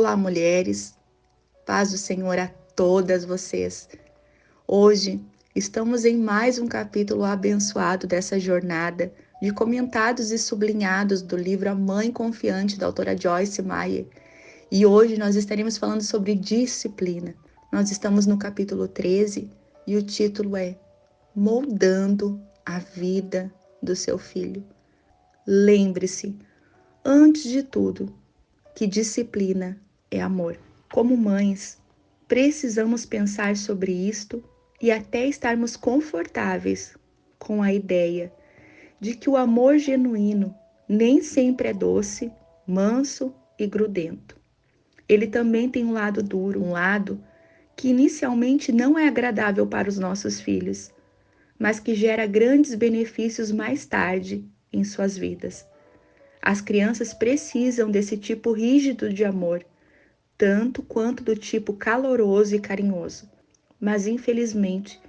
Olá, mulheres, paz do Senhor a todas vocês. Hoje estamos em mais um capítulo abençoado dessa jornada de comentados e sublinhados do livro A Mãe Confiante, da autora Joyce Meyer. E hoje nós estaremos falando sobre disciplina. Nós estamos no capítulo 13 e o título é Moldando a Vida do Seu Filho. Lembre-se, antes de tudo, que disciplina é amor. Como mães, precisamos pensar sobre isto e até estarmos confortáveis com a ideia de que o amor genuíno nem sempre é doce, manso e grudento. Ele também tem um lado duro, um lado que inicialmente não é agradável para os nossos filhos, mas que gera grandes benefícios mais tarde em suas vidas. As crianças precisam desse tipo rígido de amor, tanto quanto do tipo caloroso e carinhoso. Mas, infelizmente,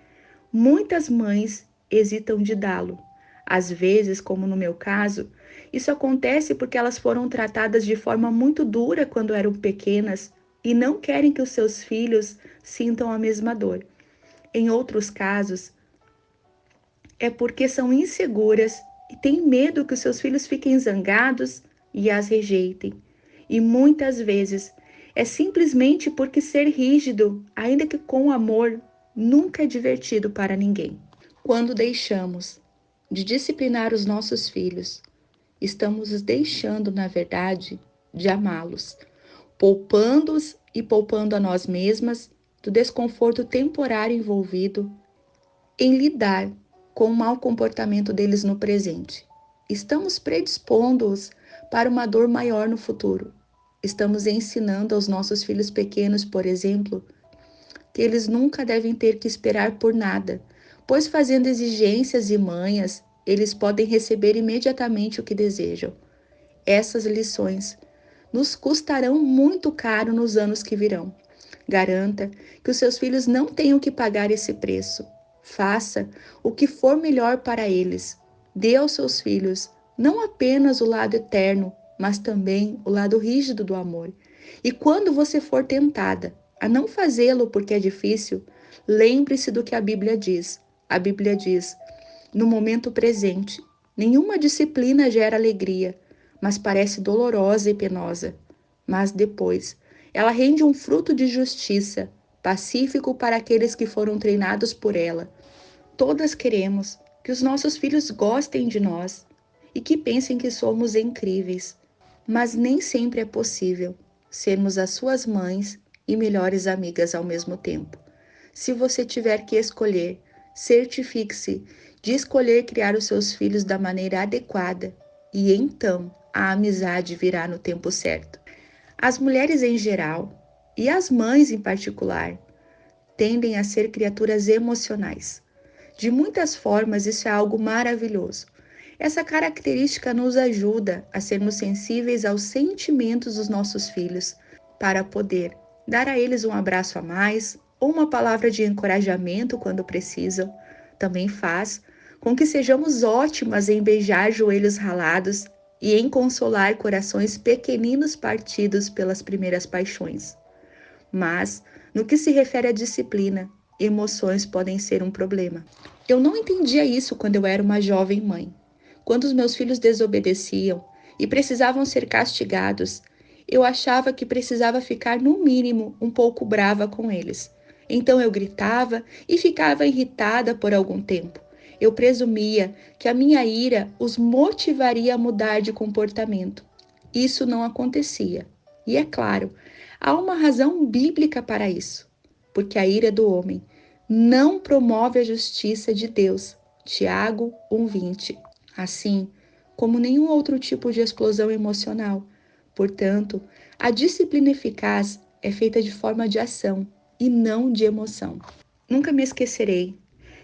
muitas mães hesitam de dá-lo. Às vezes, como no meu caso, isso acontece porque elas foram tratadas de forma muito dura quando eram pequenas e não querem que os seus filhos sintam a mesma dor. Em outros casos, é porque são inseguras e têm medo que os seus filhos fiquem zangados e as rejeitem. E muitas vezes é simplesmente porque ser rígido, ainda que com amor, nunca é divertido para ninguém. Quando deixamos de disciplinar os nossos filhos, estamos os deixando, na verdade, de amá-los, poupando-os e poupando a nós mesmas do desconforto temporário envolvido em lidar com o mau comportamento deles no presente. Estamos predispondo-os para uma dor maior no futuro. Estamos ensinando aos nossos filhos pequenos, por exemplo, que eles nunca devem ter que esperar por nada, pois fazendo exigências e manhas, eles podem receber imediatamente o que desejam. Essas lições nos custarão muito caro nos anos que virão. Garanta que os seus filhos não tenham que pagar esse preço. Faça o que for melhor para eles. Dê aos seus filhos não apenas o lado eterno, mas também o lado rígido do amor. E quando você for tentada a não fazê-lo porque é difícil, lembre-se do que a Bíblia diz. A Bíblia diz: no momento presente, nenhuma disciplina gera alegria, mas parece dolorosa e penosa. Mas depois, ela rende um fruto de justiça, pacífico para aqueles que foram treinados por ela. Todas queremos que os nossos filhos gostem de nós e que pensem que somos incríveis, mas nem sempre é possível sermos as suas mães e melhores amigas ao mesmo tempo. Se você tiver que escolher, certifique-se de escolher criar os seus filhos da maneira adequada e então a amizade virá no tempo certo. As mulheres em geral e as mães em particular tendem a ser criaturas emocionais. De muitas formas, isso é algo maravilhoso. Essa característica nos ajuda a sermos sensíveis aos sentimentos dos nossos filhos, para poder dar a eles um abraço a mais ou uma palavra de encorajamento quando precisam. Também faz com que sejamos ótimas em beijar joelhos ralados e em consolar corações pequeninos partidos pelas primeiras paixões. Mas, no que se refere à disciplina, emoções podem ser um problema. Eu não entendia isso quando eu era uma jovem mãe. Quando os meus filhos desobedeciam e precisavam ser castigados, eu achava que precisava ficar, no mínimo, um pouco brava com eles. Então eu gritava e ficava irritada por algum tempo. Eu presumia que a minha ira os motivaria a mudar de comportamento. Isso não acontecia. E é claro, há uma razão bíblica para isso, porque a ira do homem não promove a justiça de Deus. Tiago 1:20. Assim como nenhum outro tipo de explosão emocional. Portanto, a disciplina eficaz é feita de forma de ação e não de emoção. Nunca me esquecerei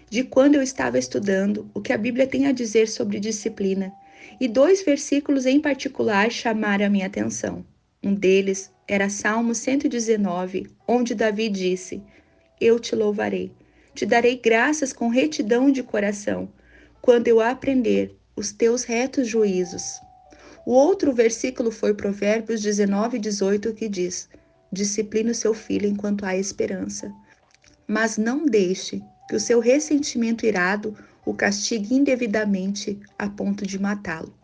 de quando eu estava estudando o que a Bíblia tem a dizer sobre disciplina, e 2 versículos em particular chamaram a minha atenção. Um deles era Salmo 119, onde Davi disse: eu te louvarei, te darei graças com retidão de coração, quando eu aprender os teus retos juízos. O outro versículo foi Provérbios 19:18, que diz: discipline o seu filho enquanto há esperança. Mas não deixe que o seu ressentimento irado o castigue indevidamente a ponto de matá-lo.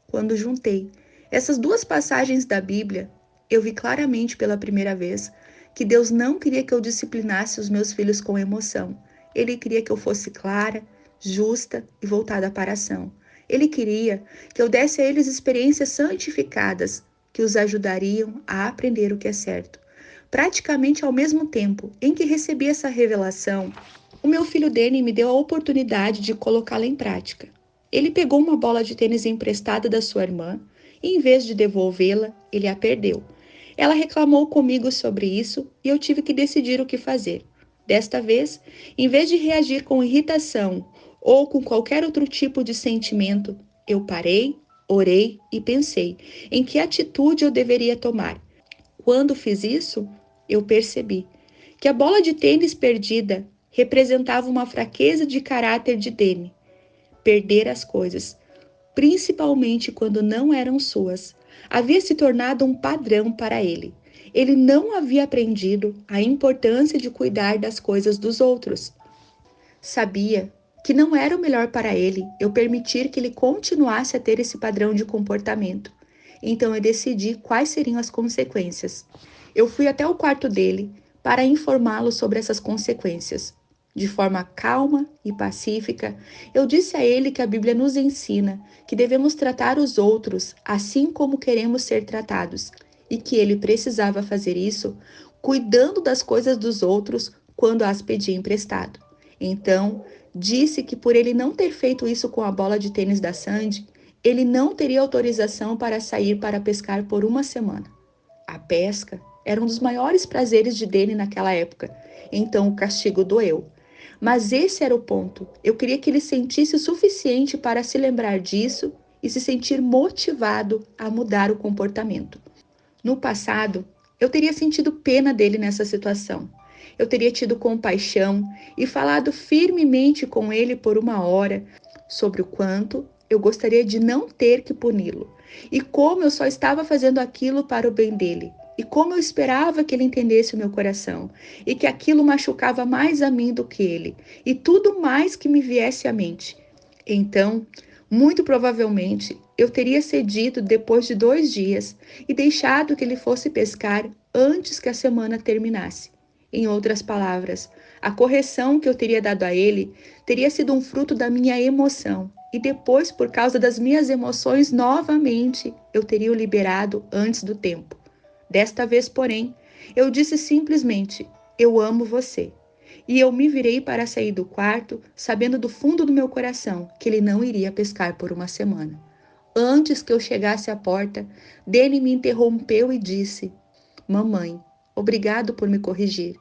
Quando juntei essas duas passagens da Bíblia, eu vi claramente pela primeira vez que Deus não queria que eu disciplinasse os meus filhos com emoção. Ele queria que eu fosse clara, justa e voltada para a ação. Ele queria que eu desse a eles experiências santificadas que os ajudariam a aprender o que é certo. Praticamente ao mesmo tempo em que recebi essa revelação, o meu filho Danny me deu a oportunidade de colocá-la em prática. Ele pegou uma bola de tênis emprestada da sua irmã e, em vez de devolvê-la, ele a perdeu. Ela reclamou comigo sobre isso e eu tive que decidir o que fazer. Desta vez, em vez de reagir com irritação ou com qualquer outro tipo de sentimento, eu parei, orei e pensei em que atitude eu deveria tomar. Quando fiz isso, eu percebi que a bola de tênis perdida representava uma fraqueza de caráter de Danny. Perder as coisas, principalmente quando não eram suas, havia se tornado um padrão para ele. Ele não havia aprendido a importância de cuidar das coisas dos outros. Sabia que não era o melhor para ele eu permitir que ele continuasse a ter esse padrão de comportamento. Então eu decidi quais seriam as consequências. Eu fui até o quarto dele para informá-lo sobre essas consequências. De forma calma e pacífica, eu disse a ele que a Bíblia nos ensina que devemos tratar os outros assim como queremos ser tratados e que ele precisava fazer isso cuidando das coisas dos outros quando as pedia emprestado. Então, disse que por ele não ter feito isso com a bola de tênis da Sandy, ele não teria autorização para sair para pescar por uma semana. A pesca era um dos maiores prazeres de Danny naquela época, então o castigo doeu. Mas esse era o ponto. Eu queria que ele sentisse o suficiente para se lembrar disso e se sentir motivado a mudar o comportamento. No passado, eu teria sentido pena dele nessa situação. Eu teria tido compaixão e falado firmemente com ele por uma hora sobre o quanto eu gostaria de não ter que puni-lo e como eu só estava fazendo aquilo para o bem dele e como eu esperava que ele entendesse o meu coração e que aquilo machucava mais a mim do que ele e tudo mais que me viesse à mente. Então, muito provavelmente, eu teria cedido depois de 2 dias e deixado que ele fosse pescar antes que a semana terminasse. Em outras palavras, a correção que eu teria dado a ele teria sido um fruto da minha emoção, e depois, por causa das minhas emoções, novamente eu teria o liberado antes do tempo. Desta vez, porém, eu disse simplesmente: eu amo você. E eu me virei para sair do quarto, sabendo do fundo do meu coração que ele não iria pescar por uma semana. Antes que eu chegasse à porta, Danny me interrompeu e disse: Mamãe, obrigado por me corrigir.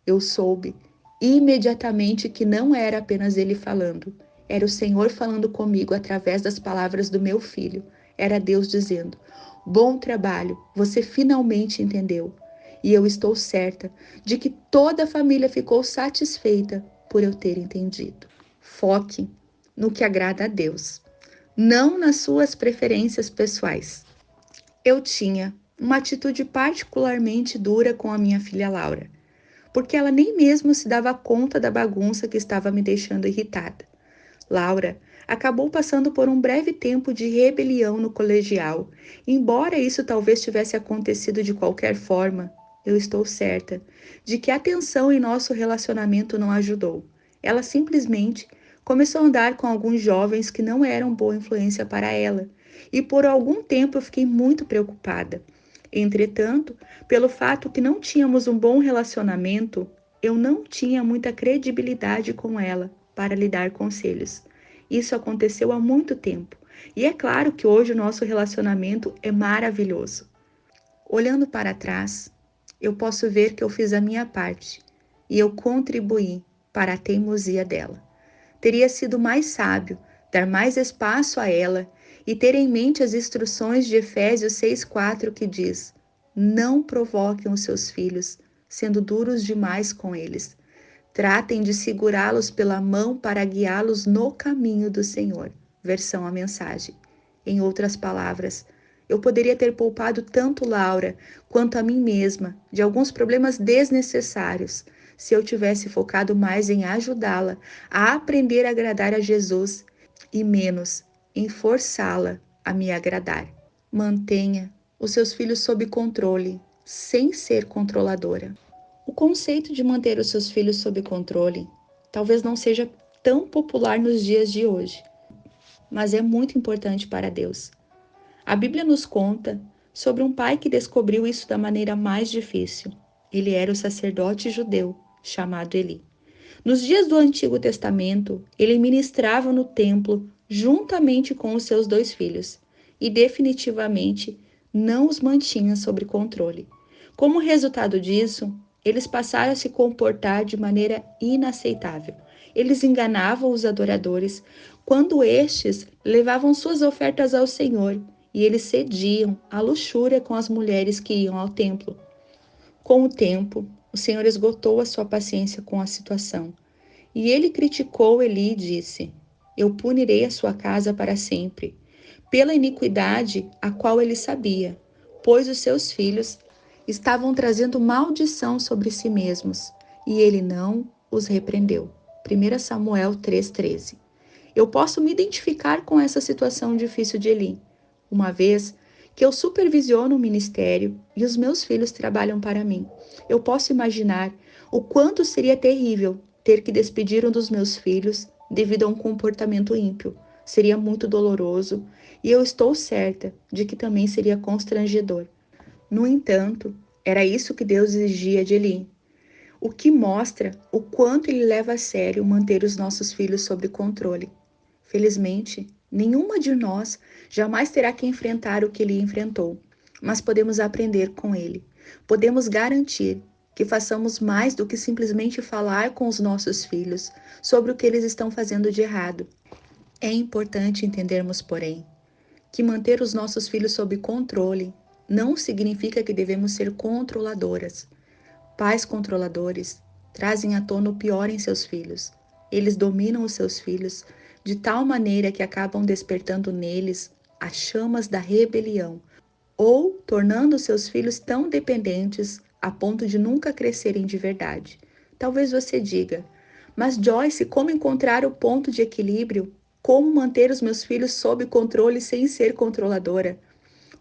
Eu soube imediatamente que não era apenas ele falando. Era o Senhor falando comigo através das palavras do meu filho. Era Deus dizendo: bom trabalho, você finalmente entendeu. E eu estou certa de que toda a família ficou satisfeita por eu ter entendido. Foque no que agrada a Deus, não nas suas preferências pessoais. Eu tinha uma atitude particularmente dura com a minha filha Laura, porque ela nem mesmo se dava conta da bagunça que estava me deixando irritada. Laura acabou passando por um breve tempo de rebelião no colegial. Embora isso talvez tivesse acontecido de qualquer forma, eu estou certa de que a tensão em nosso relacionamento não ajudou. Ela simplesmente começou a andar com alguns jovens que não eram boa influência para ela, e por algum tempo eu fiquei muito preocupada. Entretanto, pelo fato que não tínhamos um bom relacionamento, eu não tinha muita credibilidade com ela para lhe dar conselhos. Isso aconteceu há muito tempo, e é claro que hoje o nosso relacionamento é maravilhoso. Olhando para trás, eu posso ver que eu fiz a minha parte e eu contribuí para a teimosia dela. Teria sido mais sábio dar mais espaço a ela e ter em mente as instruções de Efésios 6,4 que diz: não provoquem os seus filhos, sendo duros demais com eles. Tratem de segurá-los pela mão para guiá-los no caminho do Senhor. Versão a mensagem. Em outras palavras, Eu poderia ter poupado tanto Laura quanto a mim mesma de alguns problemas desnecessários se eu tivesse focado mais em ajudá-la a aprender a agradar a Jesus e menos em forçá-la a me agradar. Mantenha os seus filhos sob controle, sem ser controladora. O conceito de manter os seus filhos sob controle talvez não seja tão popular nos dias de hoje, mas é muito importante para Deus. A Bíblia nos conta sobre um pai que descobriu isso da maneira mais difícil. Ele era o sacerdote judeu chamado Eli. Nos dias do Antigo Testamento, ele ministrava no templo juntamente com os seus 2 filhos e definitivamente não os mantinha sob controle. Como resultado disso, eles passaram a se comportar de maneira inaceitável. Eles enganavam os adoradores quando estes levavam suas ofertas ao Senhor e eles cediam à luxúria com as mulheres que iam ao templo. Com o tempo, o Senhor esgotou a sua paciência com a situação. E ele criticou Eli e disse: Eu punirei a sua casa para sempre, pela iniquidade a qual ele sabia, pois os seus filhos estavam trazendo maldição sobre si mesmos, e ele não os repreendeu. 1 Samuel 3,13. Eu posso me identificar com essa situação difícil de Eli, uma vez que eu supervisiono o ministério e os meus filhos trabalham para mim. Eu posso imaginar o quanto seria terrível ter que despedir um dos meus filhos devido a um comportamento ímpio. Seria muito doloroso e eu estou certa de que também seria constrangedor. No entanto, era isso que Deus exigia de Eli, o que mostra o quanto ele leva a sério manter os nossos filhos sob controle. Felizmente, nenhuma de nós jamais terá que enfrentar o que ele enfrentou, mas podemos aprender com ele. Podemos garantir que façamos mais do que simplesmente falar com os nossos filhos sobre o que eles estão fazendo de errado. É importante entendermos, porém, que manter os nossos filhos sob controle não significa que devemos ser controladoras. Pais controladores trazem à tona o pior em seus filhos. Eles dominam os seus filhos de tal maneira que acabam despertando neles as chamas da rebelião ou tornando seus filhos tão dependentes a ponto de nunca crescerem de verdade. Talvez você diga: mas Joyce, como encontrar o ponto de equilíbrio? Como manter os meus filhos sob controle sem ser controladora?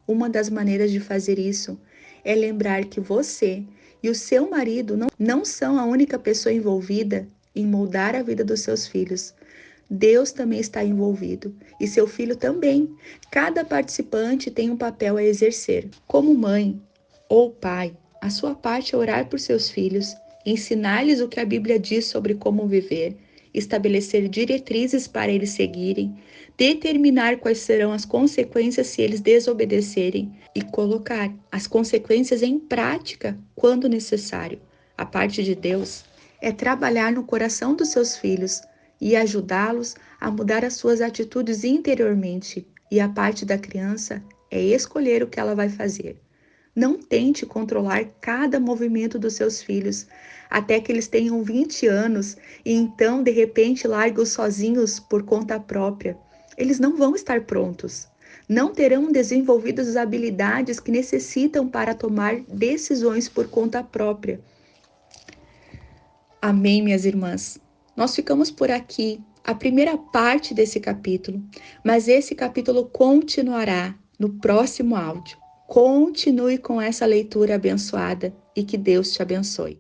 Uma das maneiras de fazer isso é lembrar que você e o seu marido não são a única pessoa envolvida em moldar a vida dos seus filhos. Deus também está envolvido e seu filho também. Cada participante tem um papel a exercer. Como mãe ou pai, a sua parte é orar por seus filhos, ensinar-lhes o que a Bíblia diz sobre como viver, estabelecer diretrizes para eles seguirem, determinar quais serão as consequências se eles desobedecerem e colocar as consequências em prática quando necessário. A parte de Deus é trabalhar no coração dos seus filhos e ajudá-los a mudar as suas atitudes interiormente, e a parte da criança é escolher o que ela vai fazer. Não tente controlar cada movimento dos seus filhos até que eles tenham 20 anos e então, de repente, largue-os sozinhos por conta própria. Eles não vão estar prontos. Não terão desenvolvido as habilidades que necessitam para tomar decisões por conta própria. Amém, minhas irmãs? Nós ficamos por aqui, a primeira parte desse capítulo, mas esse capítulo continuará no próximo áudio. Continue com essa leitura abençoada e que Deus te abençoe.